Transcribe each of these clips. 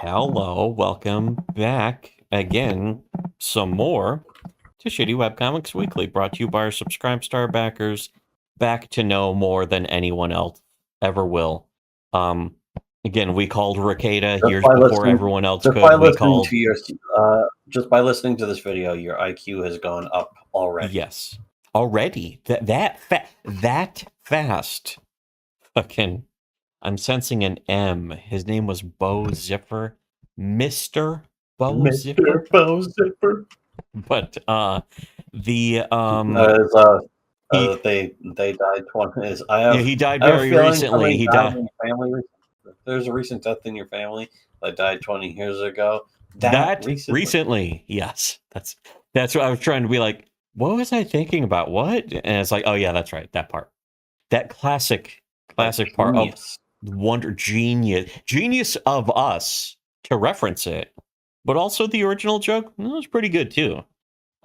Hello, welcome back again, some more to Shittywebcomics Weekly, brought to you by our Subscribe Star backers, back to know more than anyone else ever will. Again, we called Ricada years before everyone else could. Just by listening to this video, your IQ has gone up already. Yes, already. That fast. Fucking. I'm sensing an M. His name was Bo Zipper. Mr. Bo Zipper. Bo Zipper. But they died 20. He died very recently. He died. Family. There's a recent death in your family that died 20 years ago. That recently, yes. That's what I was trying to be like. What was I thinking about? What? And it's like, oh yeah, that's right. That part. That classic part of wonder genius of us to reference it, but also the original joke was pretty good too.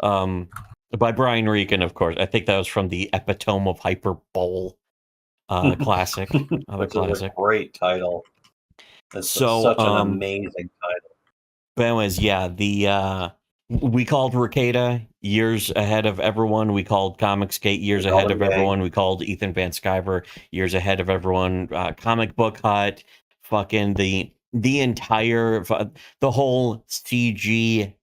By Brian Regan, of course. I think that was from the Epitome of Hyperbole classic. Classic. A great title. It's such an amazing title. But anyways, yeah, we called Ricada years ahead of everyone. We called Comicsgate years ahead of everyone. We called Ethan Van Sciver years ahead of everyone. Comic Book Hut, fucking the entire, the whole CGNV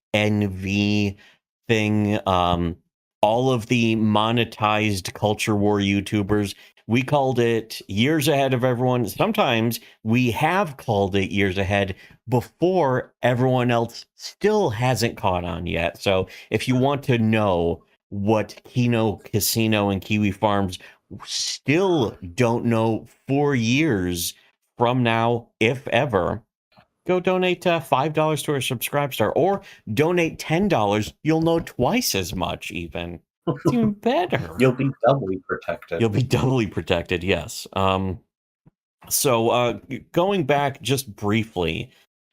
thing, all of the monetized culture war YouTubers. We called it years ahead of everyone. Sometimes we have called it years ahead before everyone else still hasn't caught on yet. So if you want to know what Kino Casino and Kiwi Farms still don't know 4 years from now, if ever, go donate $5 to our Subscribe Star, or donate $10. You'll know twice as much even. It's even better. You'll be doubly protected. You'll be doubly protected, yes. So going back just briefly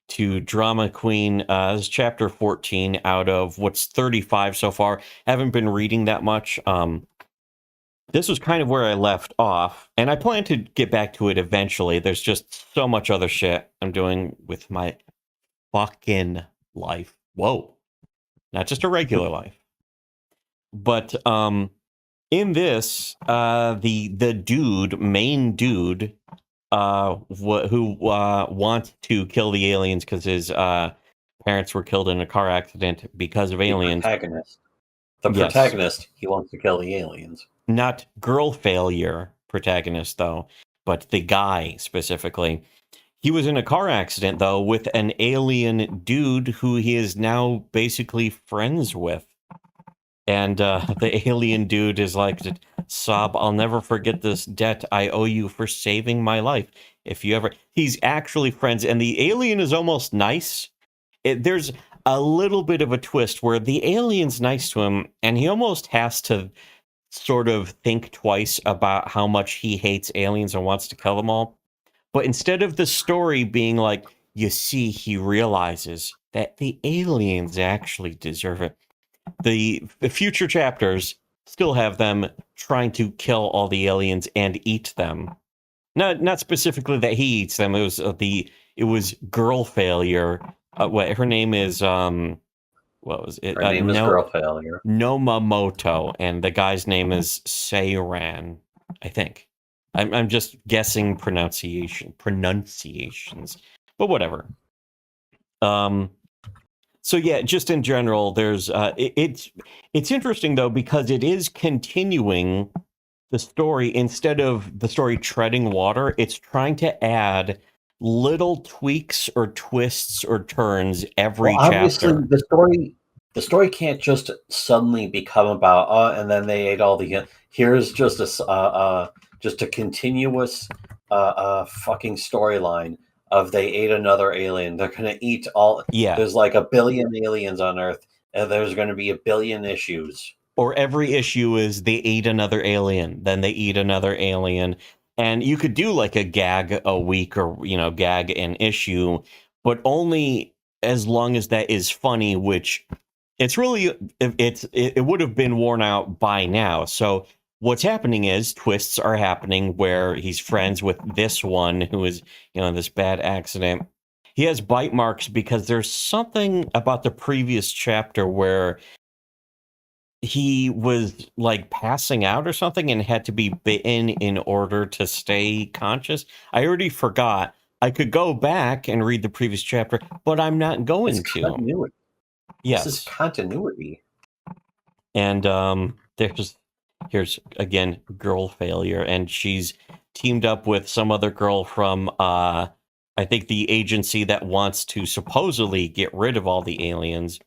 to Drama Queen, this is chapter 14 out of what's 35 so far. Haven't been reading that much. This was kind of where I left off, and I plan to get back to it eventually. There's just so much other shit I'm doing with my fucking life. Whoa. Not just a regular life. But in this, the main dude, who wants to kill the aliens because his parents were killed in a car accident because of aliens. The protagonist, he wants to kill the aliens. Not girl failure protagonist, though, but the guy specifically. He was in a car accident, though, with an alien dude who he is now basically friends with. And the alien dude is like, sob, I'll never forget this debt I owe you for saving my life. If you ever... He's actually friends, and the alien is almost nice. There's a little bit of a twist where the alien's nice to him, and he almost has to sort of think twice about how much he hates aliens and wants to kill them all. But instead of the story being like, you see, he realizes that the aliens actually deserve it. The future chapters still have them trying to kill all the aliens and eat them. Not specifically that he eats them. It was girl failure. What her name is? What was it? Her name is Girl Failure. Nomamoto, and the guy's name is Seiran. I think. I'm just guessing pronunciations, but whatever. So yeah, just in general, there's it's interesting though because it is continuing the story. Instead of the story treading water, it's trying to add little tweaks or twists or turns every obviously, chapter. The story can't just suddenly become about and then they ate all the. Here's just a continuous fucking storyline. Of they ate another alien. They're going to eat all... Yeah. There's like 1 billion aliens on Earth, and there's going to be 1 billion issues. Or every issue is they ate another alien, then they eat another alien. And you could do like a gag a week or, gag an issue, but only as long as that is funny, which it's really... It would have been worn out by now. So what's happening is twists are happening where he's friends with this one who is, this bad accident. He has bite marks because there's something about the previous chapter where he was like passing out or something and had to be bitten in order to stay conscious. I already forgot. I could go back and read the previous chapter, but I'm not It's going to. continuity. This is Yes. continuity. And here's again girl failure, and she's teamed up with some other girl from I think the agency that wants to supposedly get rid of all the aliens,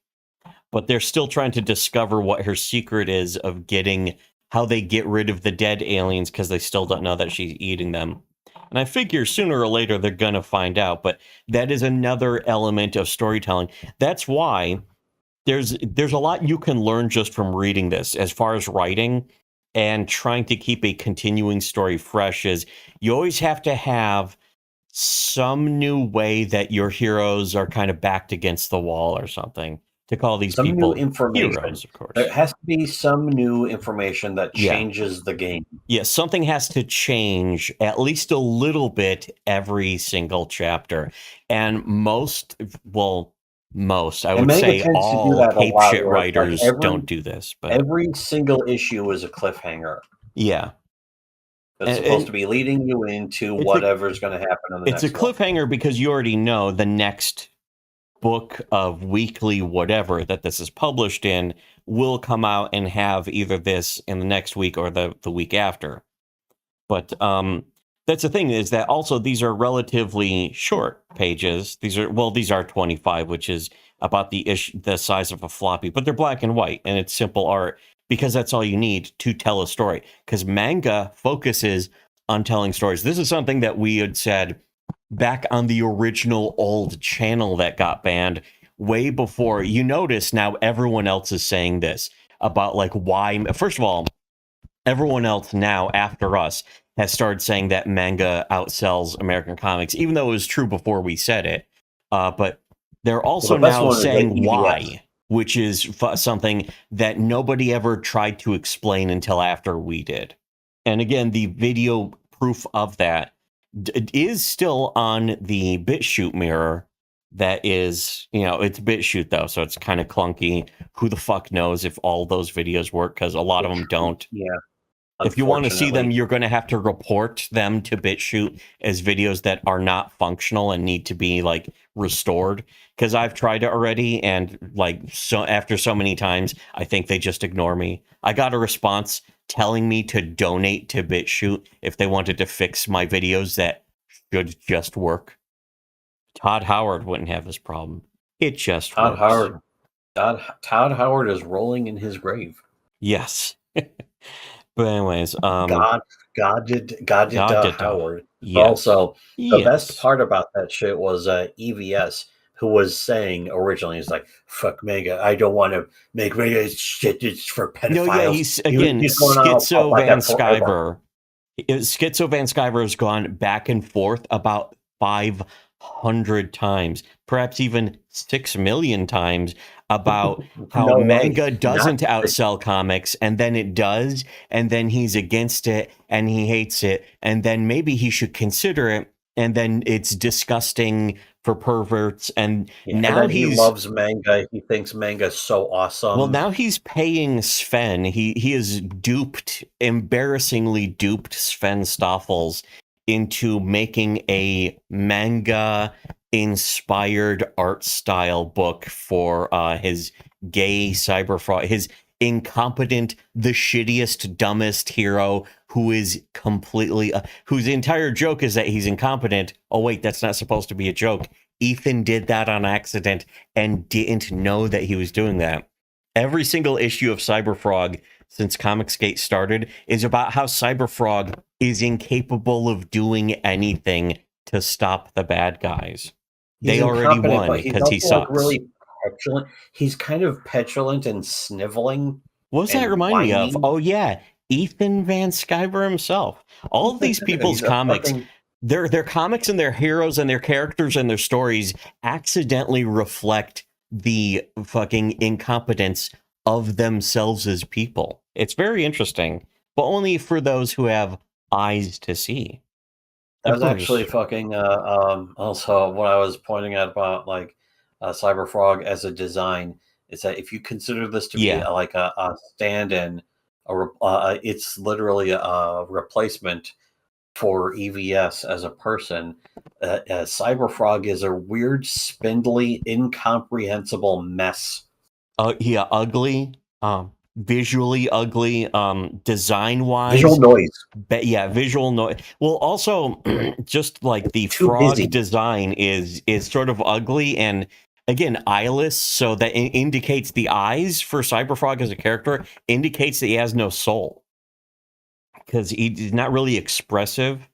but they're still trying to discover what her secret is of getting how they get rid of the dead aliens, because they still don't know that she's eating them. And I figure sooner or later they're gonna find out, but that is another element of storytelling. That's why there's a lot you can learn just from reading this as far as writing and trying to keep a continuing story fresh. Is you always have to have some new way that your heroes are kind of backed against the wall or something to call these Some new people information. heroes, of There course. has to be some new information that Yeah. changes the game. Yeah, something has to change at least a little bit every single chapter. And most, I And would manga say tends to do all that a cape lot, shit where it's like writers don't do this, but every single issue is a cliffhanger. yeah. That's supposed to be leading you into it's a- whatever's going to happen on the It's next a cliffhanger because you already know the next book of weekly whatever that this is published in will come out and have either this in the next week or the week after. But that's the thing, is that also these are relatively short pages. These are 25, which is about the size of a floppy, but they're black and white and it's simple art because that's all you need to tell a story. Because manga focuses on telling stories. This is something that we had said back on the original old channel that got banned way before. You notice now everyone else is saying this about like why. First of all, everyone else now after us has started saying that manga outsells American comics, even though it was true before we said it. But they're also the best now one is saying the EVS. why, which is something that nobody ever tried to explain until after we did. And again, the video proof of that is still on the BitChute mirror. That is, it's BitChute though, so it's kind of clunky. Who the fuck knows if all those videos work, because a lot of them don't. Yeah. If you want to see them, Unfortunately. you're going to have to report them to BitChute as videos that are not functional and need to be like restored. Because I've tried it already, and like so after so many times, I think they just ignore me. I got a response telling me to donate to BitChute if they wanted to fix my videos that should just work. Todd Howard wouldn't have this problem. It just Todd works. Todd Howard is rolling in his grave. Yes. But anyways, God did Howard. Yes. Also, the best Yes. part about that shit was EVS, who was saying originally, he's like, "Fuck mega, I don't want to make mega shit. It's for pedophiles." No, yeah, he's again going on Schizo like Van that forever. Sciver. Schizo Van Sciver has gone back and forth about 500 times, perhaps even 6 million times, about how No way. manga doesn't Not- outsell comics, and then it does, and then he's against it, and he hates it, and then maybe he should consider it, and then it's disgusting for perverts, and now and then he loves manga. He thinks manga is so awesome. well, now he's paying Sven. He has embarrassingly duped Sven Stoffels into making a manga inspired art style book for his gay cyber fraud, his incompetent, the shittiest, dumbest hero who is completely whose entire joke is that he's incompetent. Oh wait, that's not supposed to be a joke. Ethan did that on accident and didn't know that he was doing that. Every single issue of Cyberfrog since Comicsgate started is about how Cyberfrog is incapable of doing anything to stop the bad guys. They already won because he sucks. Really petulant. He's kind of petulant and sniveling. What does that remind me of? Oh yeah, Ethan Van Sciver himself. All of these people's comics, their comics and their heroes and their characters and their stories accidentally reflect the fucking incompetence of themselves as people. It's very interesting, but only for those who have eyes to see. That Of was actually course. fucking also what I was pointing out about like Cyber Frog as a design is that if you consider this to be Yeah. like a stand-in, it's literally a replacement for EVS as a person. Cyber Frog is a weird, spindly, incomprehensible mess. Yeah, ugly, visually ugly, design Visual wise. noise, Yeah, visual noise. Well, also, just like the too frog busy. design is sort of ugly and again eyeless, so that indicates the eyes for Cyberfrog as a character indicates that he has no soul because he's not really expressive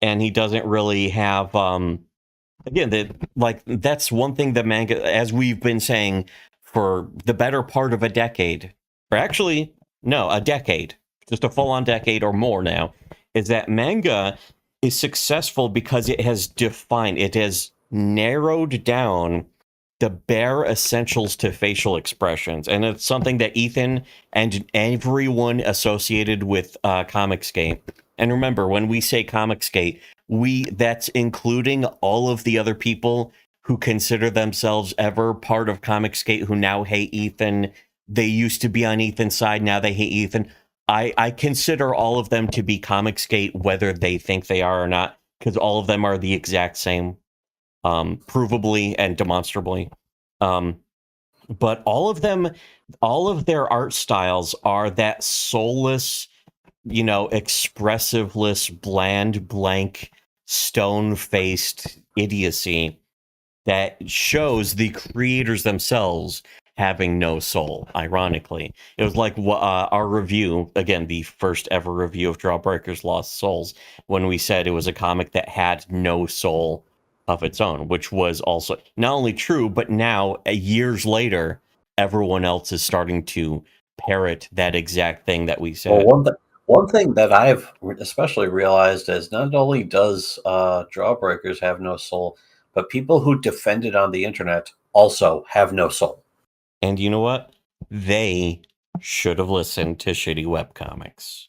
and he doesn't really have again that like that's one thing that manga, as we've been saying for the better part of a decade, or actually no, a decade, just a full-on decade or more now, is that manga is successful because it has narrowed down the bare essentials to facial expressions, and it's something that Ethan and everyone associated with Comicsgate. And remember, when we say Comicsgate, that's including all of the other people who consider themselves ever part of Comicsgate who now hate Ethan. They used to be on Ethan's side, now they hate Ethan. I consider all of them to be Comicsgate, whether they think they are or not, because all of them are the exact same, provably and demonstrably. Um, but all of them, all of their art styles are that soulless, expressiveless, bland, blank, stone-faced idiocy that shows the creators themselves having no soul. Ironically, it was like our review, again, the first ever review of Drawbreaker's Lost Souls, when we said it was a comic that had no soul of its own, which was also not only true, but now years later everyone else is starting to parrot that exact thing that we Well, said. one thing that I've especially realized is not only does Jawbreakers have no soul, but people who defend it on the internet also have no soul. And you know what? They should have listened to Shitty Webcomics.